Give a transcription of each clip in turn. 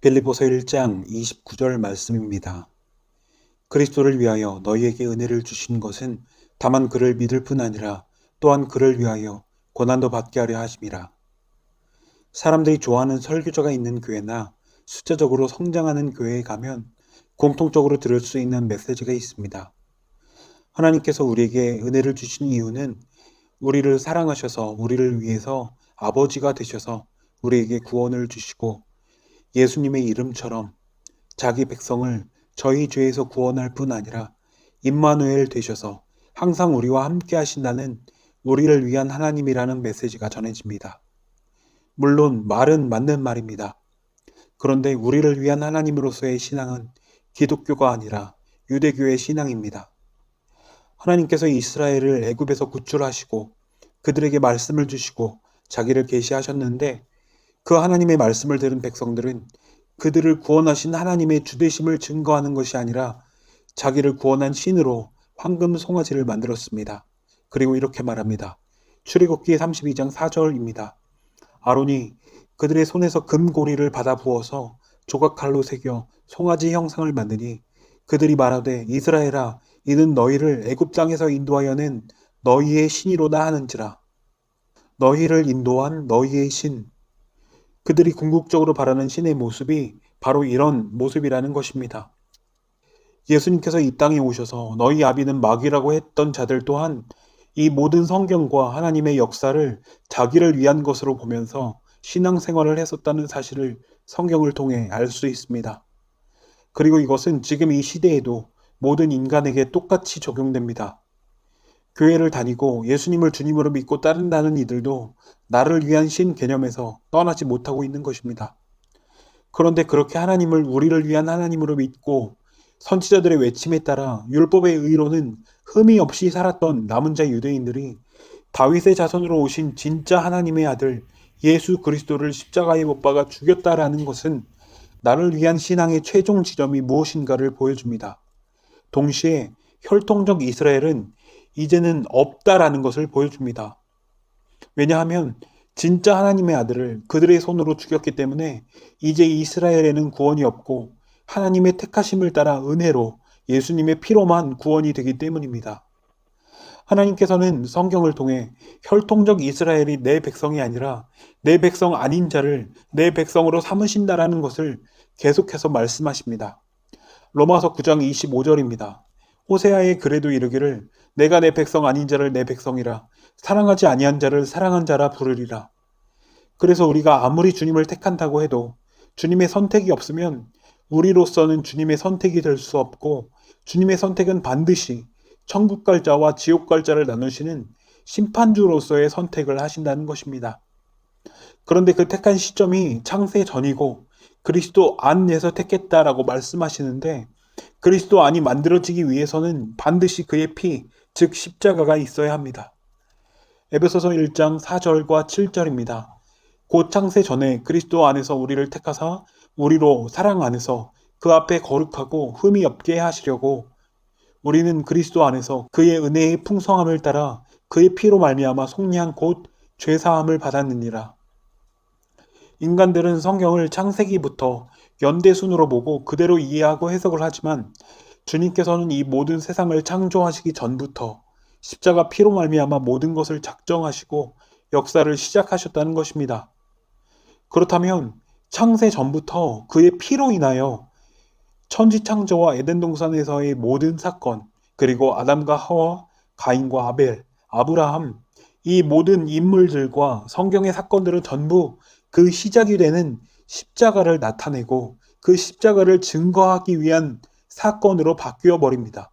빌립보서 1장 29절 말씀입니다. 그리스도를 위하여 너희에게 은혜를 주신 것은 다만 그를 믿을 뿐 아니라 또한 그를 위하여 고난도 받게 하려 하심이라. 사람들이 좋아하는 설교자가 있는 교회나 숫자적으로 성장하는 교회에 가면 공통적으로 들을 수 있는 메시지가 있습니다. 하나님께서 우리에게 은혜를 주신 이유는 우리를 사랑하셔서 우리를 위해서 아버지가 되셔서 우리에게 구원을 주시고 예수님의 이름처럼 자기 백성을 저희 죄에서 구원할 뿐 아니라 임마누엘 되셔서 항상 우리와 함께 하신다는 우리를 위한 하나님이라는 메시지가 전해집니다. 물론 말은 맞는 말입니다. 그런데 우리를 위한 하나님으로서의 신앙은 기독교가 아니라 유대교의 신앙입니다. 하나님께서 이스라엘을 애굽에서 구출하시고 그들에게 말씀을 주시고 자기를 계시하셨는데 그 하나님의 말씀을 들은 백성들은 그들을 구원하신 하나님의 주되심을 증거하는 것이 아니라 자기를 구원한 신으로 황금 송아지를 만들었습니다. 그리고 이렇게 말합니다. 출애굽기 32장 4절입니다. 아론이 그들의 손에서 금고리를 받아 부어서 조각칼로 새겨 송아지 형상을 만드니 그들이 말하되 이스라엘아 이는 너희를 애굽 땅에서 인도하여 낸 너희의 신이로다 하는지라. 너희를 인도한 너희의 신. 그들이 궁극적으로 바라는 신의 모습이 바로 이런 모습이라는 것입니다. 예수님께서 이 땅에 오셔서 너희 아비는 마귀라고 했던 자들 또한 이 모든 성경과 하나님의 역사를 자기를 위한 것으로 보면서 신앙생활을 했었다는 사실을 성경을 통해 알 수 있습니다. 그리고 이것은 지금 이 시대에도 모든 인간에게 똑같이 적용됩니다. 교회를 다니고 예수님을 주님으로 믿고 따른다는 이들도 나를 위한 신 개념에서 떠나지 못하고 있는 것입니다. 그런데 그렇게 하나님을 우리를 위한 하나님으로 믿고 선지자들의 외침에 따라 율법의 의로는 흠이 없이 살았던 남은 자 유대인들이 다윗의 자손으로 오신 진짜 하나님의 아들 예수 그리스도를 십자가에 못 박아 죽였다라는 것은 나를 위한 신앙의 최종 지점이 무엇인가를 보여줍니다. 동시에 혈통적 이스라엘은 이제는 없다라는 것을 보여줍니다. 왜냐하면 진짜 하나님의 아들을 그들의 손으로 죽였기 때문에 이제 이스라엘에는 구원이 없고 하나님의 택하심을 따라 은혜로 예수님의 피로만 구원이 되기 때문입니다. 하나님께서는 성경을 통해 혈통적 이스라엘이 내 백성이 아니라 내 백성 아닌 자를 내 백성으로 삼으신다라는 것을 계속해서 말씀하십니다. 로마서 9장 25절입니다. 호세아의 글에도 이르기를 내가 내 백성 아닌 자를 내 백성이라 사랑하지 아니한 자를 사랑한 자라 부르리라. 그래서 우리가 아무리 주님을 택한다고 해도 주님의 선택이 없으면 우리로서는 주님의 선택이 될 수 없고 주님의 선택은 반드시 천국 갈 자와 지옥 갈 자를 나누시는 심판주로서의 선택을 하신다는 것입니다. 그런데 그 택한 시점이 창세 전이고 그리스도 안에서 택했다라고 말씀하시는데 그리스도 안이 만들어지기 위해서는 반드시 그의 피, 즉 십자가가 있어야 합니다. 에베소서 1장 4절과 7절입니다. 곧 창세 전에 그리스도 안에서 우리를 택하사 우리로 사랑 안에서 그 앞에 거룩하고 흠이 없게 하시려고 우리는 그리스도 안에서 그의 은혜의 풍성함을 따라 그의 피로 말미암아 속량 곧 죄사함을 받았느니라. 인간들은 성경을 창세기부터 연대순으로 보고 그대로 이해하고 해석을 하지만 주님께서는 이 모든 세상을 창조하시기 전부터 십자가 피로 말미암아 모든 것을 작정하시고 역사를 시작하셨다는 것입니다. 그렇다면 창세 전부터 그의 피로 인하여 천지창조와 에덴 동산에서의 모든 사건, 그리고 아담과 하와, 가인과 아벨, 아브라함, 이 모든 인물들과 성경의 사건들은 전부 그 시작이 되는 십자가를 나타내고 그 십자가를 증거하기 위한 사건으로 바뀌어 버립니다.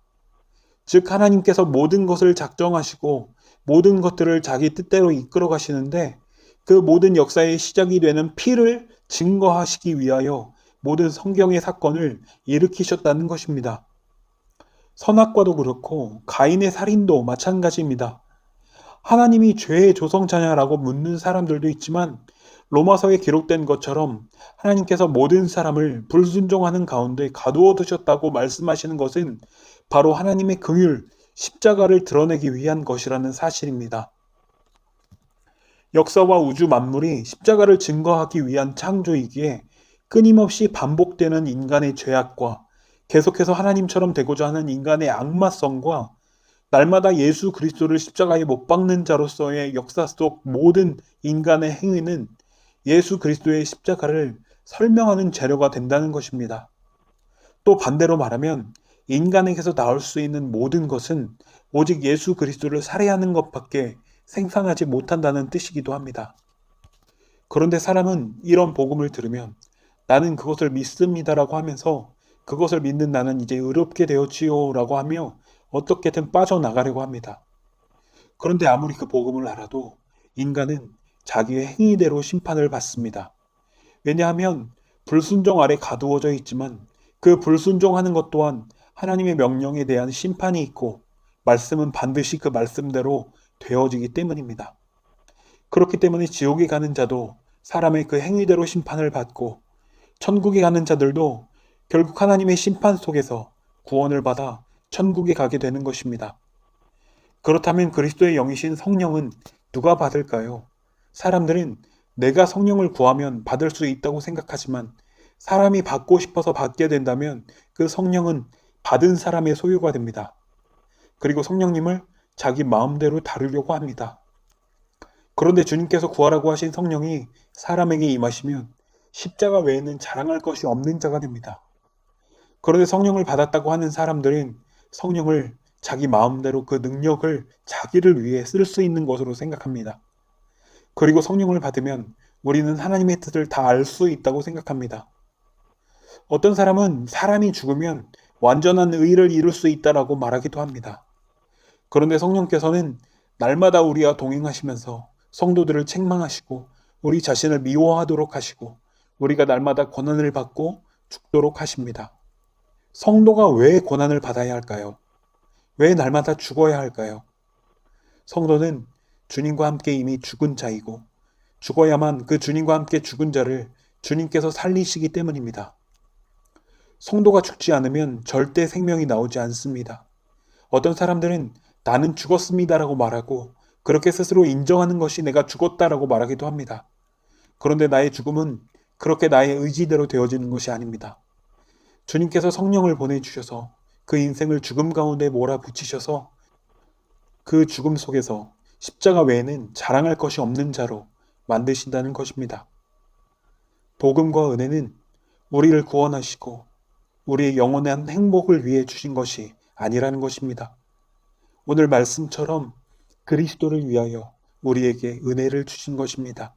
즉 하나님께서 모든 것을 작정하시고 모든 것들을 자기 뜻대로 이끌어 가시는데 그 모든 역사의 시작이 되는 피를 증거하시기 위하여 모든 성경의 사건을 일으키셨다는 것입니다. 선악과도 그렇고 가인의 살인도 마찬가지입니다. 하나님이 죄의 조성자냐라고 묻는 사람들도 있지만 로마서에 기록된 것처럼 하나님께서 모든 사람을 불순종하는 가운데 가두어 두셨다고 말씀하시는 것은 바로 하나님의 긍휼, 십자가를 드러내기 위한 것이라는 사실입니다. 역사와 우주 만물이 십자가를 증거하기 위한 창조이기에 끊임없이 반복되는 인간의 죄악과 계속해서 하나님처럼 되고자 하는 인간의 악마성과 날마다 예수 그리스도를 십자가에 못 박는 자로서의 역사 속 모든 인간의 행위는 예수 그리스도의 십자가를 설명하는 재료가 된다는 것입니다. 또 반대로 말하면 인간에게서 나올 수 있는 모든 것은 오직 예수 그리스도를 살해하는 것밖에 생산하지 못한다는 뜻이기도 합니다. 그런데 사람은 이런 복음을 들으면 나는 그것을 믿습니다라고 하면서 그것을 믿는 나는 이제 의롭게 되었지요라고 하며 어떻게든 빠져나가려고 합니다. 그런데 아무리 그 복음을 알아도 인간은 자기의 행위대로 심판을 받습니다. 왜냐하면 불순종 아래 가두어져 있지만 그 불순종하는 것 또한 하나님의 명령에 대한 심판이 있고 말씀은 반드시 그 말씀대로 되어지기 때문입니다. 그렇기 때문에 지옥에 가는 자도 사람의 그 행위대로 심판을 받고 천국에 가는 자들도 결국 하나님의 심판 속에서 구원을 받아 천국에 가게 되는 것입니다. 그렇다면 그리스도의 영이신 성령은 누가 받을까요? 사람들은 내가 성령을 구하면 받을 수 있다고 생각하지만 사람이 받고 싶어서 받게 된다면 그 성령은 받은 사람의 소유가 됩니다. 그리고 성령님을 자기 마음대로 다루려고 합니다. 그런데 주님께서 구하라고 하신 성령이 사람에게 임하시면 십자가 외에는 자랑할 것이 없는 자가 됩니다. 그런데 성령을 받았다고 하는 사람들은 성령을 자기 마음대로 그 능력을 자기를 위해 쓸 수 있는 것으로 생각합니다. 그리고 성령을 받으면 우리는 하나님의 뜻을 다 알 수 있다고 생각합니다. 어떤 사람은 사람이 죽으면 완전한 의를 이룰 수 있다라고 말하기도 합니다. 그런데 성령께서는 날마다 우리와 동행하시면서 성도들을 책망하시고 우리 자신을 미워하도록 하시고 우리가 날마다 고난을 받고 죽도록 하십니다. 성도가 왜 고난을 받아야 할까요? 왜 날마다 죽어야 할까요? 성도는 주님과 함께 이미 죽은 자이고 죽어야만 그 주님과 함께 죽은 자를 주님께서 살리시기 때문입니다. 성도가 죽지 않으면 절대 생명이 나오지 않습니다. 어떤 사람들은 나는 죽었습니다라고 말하고 그렇게 스스로 인정하는 것이 내가 죽었다라고 말하기도 합니다. 그런데 나의 죽음은 그렇게 나의 의지대로 되어지는 것이 아닙니다. 주님께서 성령을 보내주셔서 그 인생을 죽음 가운데 몰아붙이셔서 그 죽음 속에서 십자가 외에는 자랑할 것이 없는 자로 만드신다는 것입니다. 복음과 은혜는 우리를 구원하시고 우리의 영원한 행복을 위해 주신 것이 아니라는 것입니다. 오늘 말씀처럼 그리스도를 위하여 우리에게 은혜를 주신 것입니다.